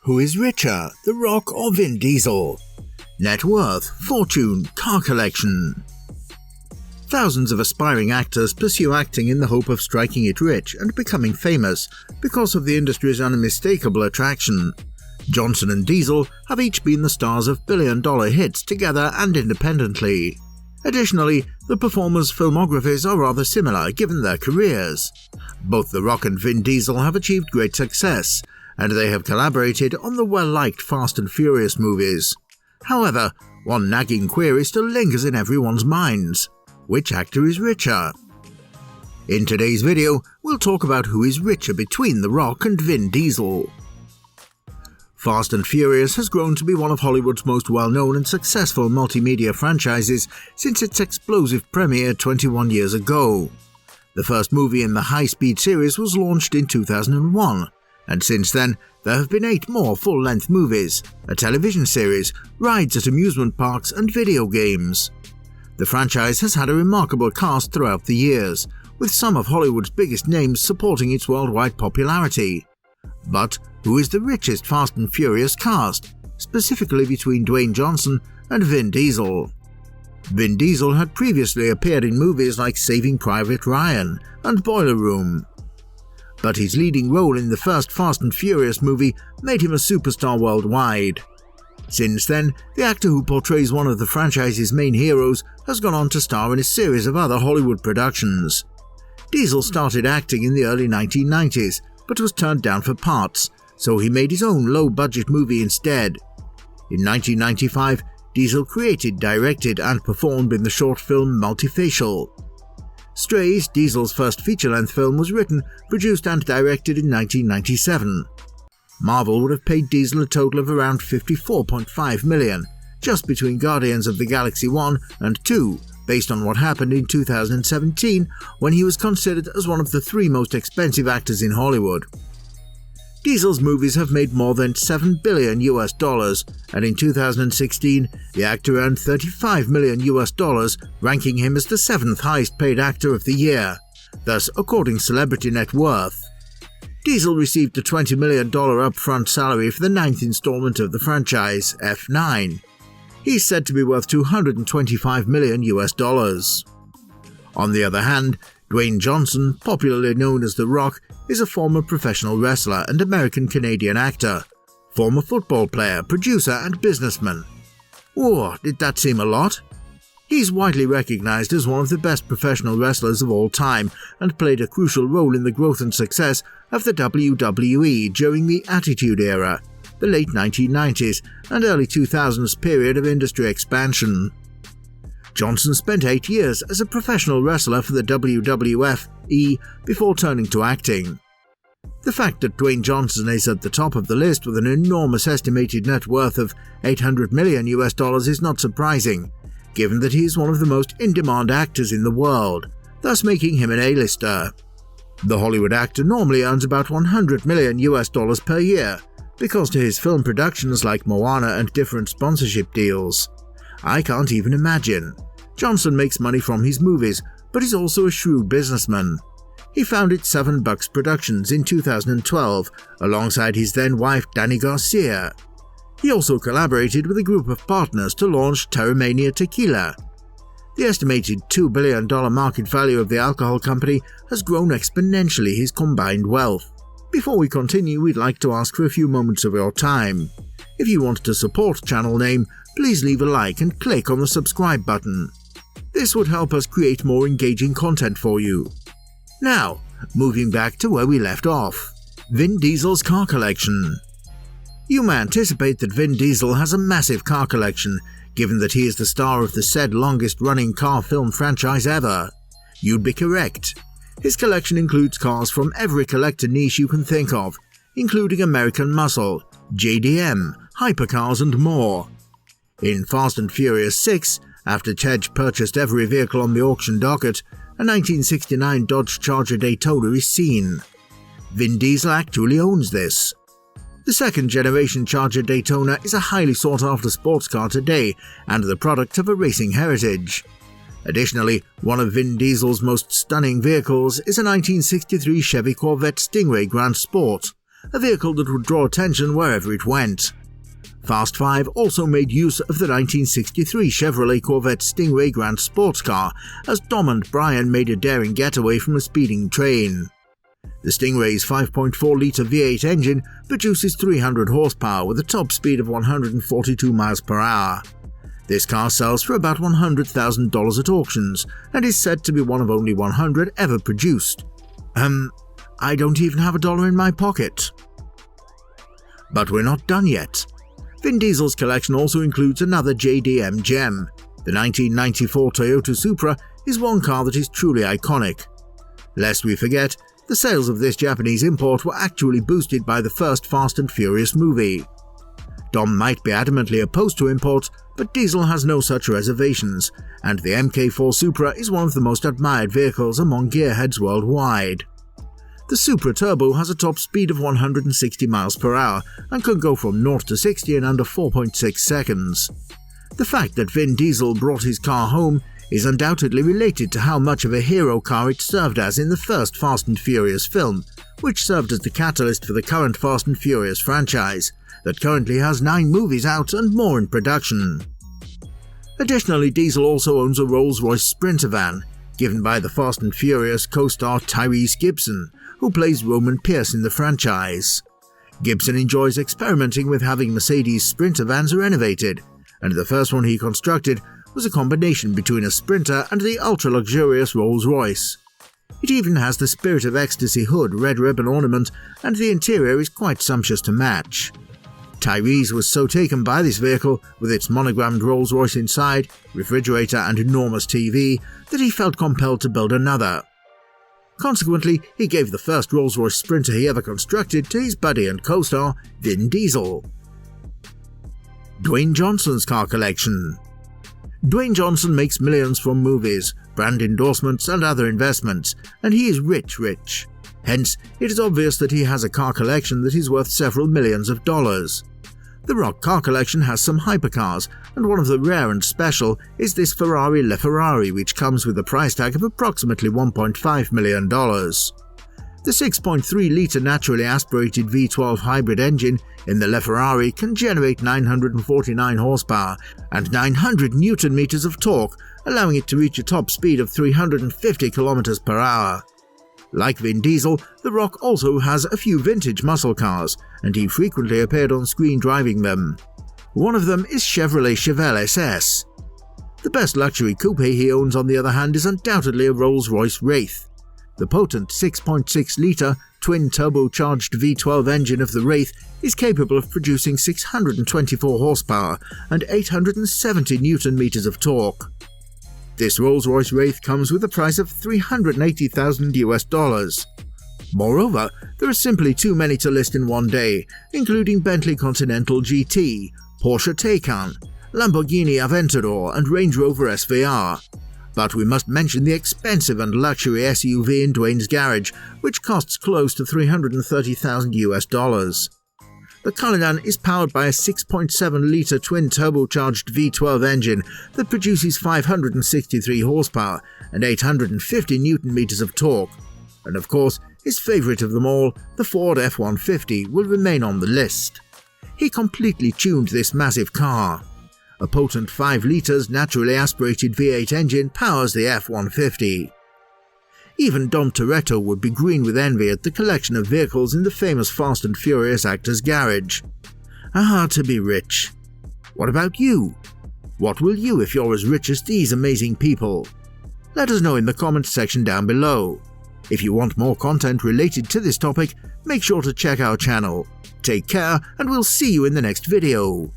Who is richer, The Rock or Vin Diesel? Net worth, fortune, car collection. Thousands of aspiring actors pursue acting in the hope of striking it rich and becoming famous because of the industry's unmistakable attraction. Johnson and Diesel have each been the stars of billion-dollar hits together and independently. Additionally, the performers' filmographies are rather similar given their careers. Both The Rock and Vin Diesel have achieved great success, and they have collaborated on the well-liked Fast and Furious movies. However, one nagging query still lingers in everyone's minds. Which actor is richer? In today's video, we'll talk about who is richer between The Rock and Vin Diesel. Fast and Furious has grown to be one of Hollywood's most well-known and successful multimedia franchises since its explosive premiere 21 years ago. The first movie in the high-speed series was launched in 2001, and since then there have been 8 more full-length movies, a television series, rides at amusement parks and video games. The franchise has had a remarkable cast throughout the years, with some of Hollywood's biggest names supporting its worldwide popularity. But who is the richest Fast and Furious cast, specifically between Dwayne Johnson and Vin Diesel? Vin Diesel had previously appeared in movies like Saving Private Ryan and Boiler Room. But his leading role in the first Fast and Furious movie made him a superstar worldwide. Since then, the actor who portrays one of the franchise's main heroes has gone on to star in a series of other Hollywood productions. Diesel started acting in the early 1990s, but was turned down for parts, so he made his own low-budget movie instead. In 1995, Diesel created, directed, and performed in the short film Multifacial. Strays, Diesel's first feature-length film, was written, produced, and directed in 1997. Marvel would have paid Diesel a total of around $54.5 million, just between Guardians of the Galaxy 1 and 2, based on what happened in 2017 when he was considered as one of the 3 most expensive actors in Hollywood. Diesel's movies have made more than $7 billion, and in 2016, the actor earned $35 million, ranking him as the 7th highest paid actor of the year, thus according to Celebrity Net Worth. Diesel received a $20 million upfront salary for the 9th installment of the franchise, F9. He's said to be worth $225 million. On the other hand, Dwayne Johnson, popularly known as The Rock, is a former professional wrestler and American-Canadian actor, former football player, producer, and businessman. Whoa, did that seem a lot? He's widely recognized as one of the best professional wrestlers of all time and played a crucial role in the growth and success of the WWE during the Attitude Era, the late 1990s and early 2000s period of industry expansion. Johnson spent 8 years as a professional wrestler for the WWF before turning to acting. The fact that Dwayne Johnson is at the top of the list with an enormous estimated net worth of $800 million is not surprising, given that he is one of the most in-demand actors in the world, thus making him an A-lister. The Hollywood actor normally earns about $100 million per year, because to his film productions like Moana and different sponsorship deals. I can't even imagine. Johnson makes money from his movies, but is also a shrewd businessman. He founded 7 Bucks Productions in 2012, alongside his then-wife Dani Garcia. He also collaborated with a group of partners to launch Terramania Tequila. The estimated $2 billion market value of the alcohol company has grown exponentially his combined wealth. Before we continue, we'd like to ask for a few moments of your time. If you want to support Channel Name, please leave a like and click on the subscribe button. This would help us create more engaging content for you. Now, moving back to where we left off. Vin Diesel's car collection. You may anticipate that Vin Diesel has a massive car collection, given that he is the star of the said longest-running car film franchise ever. You'd be correct. His collection includes cars from every collector niche you can think of, including American Muscle, JDM, hypercars and more. In Fast and Furious 6, after Tej purchased every vehicle on the auction docket, a 1969 Dodge Charger Daytona is seen. Vin Diesel actually owns this. The second-generation Charger Daytona is a highly sought-after sports car today and the product of a racing heritage. Additionally, one of Vin Diesel's most stunning vehicles is a 1963 Chevy Corvette Stingray Grand Sport, a vehicle that would draw attention wherever it went. Fast 5 also made use of the 1963 Chevrolet Corvette Stingray Grand Sports Car as Dom and Brian made a daring getaway from a speeding train. The Stingray's 5.4-litre V8 engine produces 300 horsepower with a top speed of 142 miles per hour. This car sells for about $100,000 at auctions and is said to be one of only 100 ever produced. I don't even have $1 in my pocket. But we're not done yet. Vin Diesel's collection also includes another JDM gem. The 1994 Toyota Supra is one car that is truly iconic. Lest we forget, the sales of this Japanese import were actually boosted by the first Fast and Furious movie. Dom might be adamantly opposed to imports, but Diesel has no such reservations, and the Mk4 Supra is one of the most admired vehicles among gearheads worldwide. The Supra Turbo has a top speed of 160 miles per hour and can go from 0 to 60 in under 4.6 seconds. The fact that Vin Diesel brought his car home is undoubtedly related to how much of a hero car it served as in the first Fast and Furious film, which served as the catalyst for the current Fast and Furious franchise, that currently has 9 movies out and more in production. Additionally, Diesel also owns a Rolls-Royce Sprinter van, given by the Fast and Furious co-star Tyrese Gibson, who plays Roman Pierce in the franchise. Gibson enjoys experimenting with having Mercedes Sprinter vans renovated, and the first one he constructed was a combination between a Sprinter and the ultra-luxurious Rolls-Royce. It even has the Spirit of Ecstasy hood, red ribbon ornament, and the interior is quite sumptuous to match. Tyrese was so taken by this vehicle, with its monogrammed Rolls-Royce inside, refrigerator and enormous TV, that he felt compelled to build another. Consequently, he gave the first Rolls-Royce Sprinter he ever constructed to his buddy and co-star, Vin Diesel. Dwayne Johnson's car collection. Dwayne Johnson makes millions from movies, brand endorsements and other investments, and he is rich. Hence, it is obvious that he has a car collection that is worth several millions of dollars. The Rock Car Collection has some hypercars, and one of the rare and special is this Ferrari LaFerrari, which comes with a price tag of approximately $1.5 million. The 6.3-litre naturally aspirated V12 hybrid engine in the LaFerrari can generate 949 horsepower and 900 Nm of torque, allowing it to reach a top speed of 350 km per hour. Like Vin Diesel, The Rock also has a few vintage muscle cars, and he frequently appeared on screen driving them. One of them is Chevrolet Chevelle SS. The best luxury coupe he owns, on the other hand, is undoubtedly a Rolls-Royce Wraith. The potent 6.6-litre twin-turbocharged V12 engine of the Wraith is capable of producing 624 horsepower and 870 Nm of torque. This Rolls-Royce Wraith comes with a price of $380,000. Moreover, there are simply too many to list in one day, including Bentley Continental GT, Porsche Taycan, Lamborghini Aventador and Range Rover SVR. But we must mention the expensive and luxury SUV in Dwayne's garage, which costs close to $330,000. The Cullinan is powered by a 6.7-litre twin-turbocharged V12 engine that produces 563 horsepower and 850 Nm of torque. And of course, his favourite of them all, the Ford F-150, will remain on the list. He completely tuned this massive car. A potent 5 litres naturally aspirated V8 engine powers the F-150. Even Dom Toretto would be green with envy at the collection of vehicles in the famous Fast and Furious actor's garage. To be rich. What about you? What will you if you're as rich as these amazing people? Let us know in the comments section down below. If you want more content related to this topic, make sure to check our channel. Take care, and we'll see you in the next video.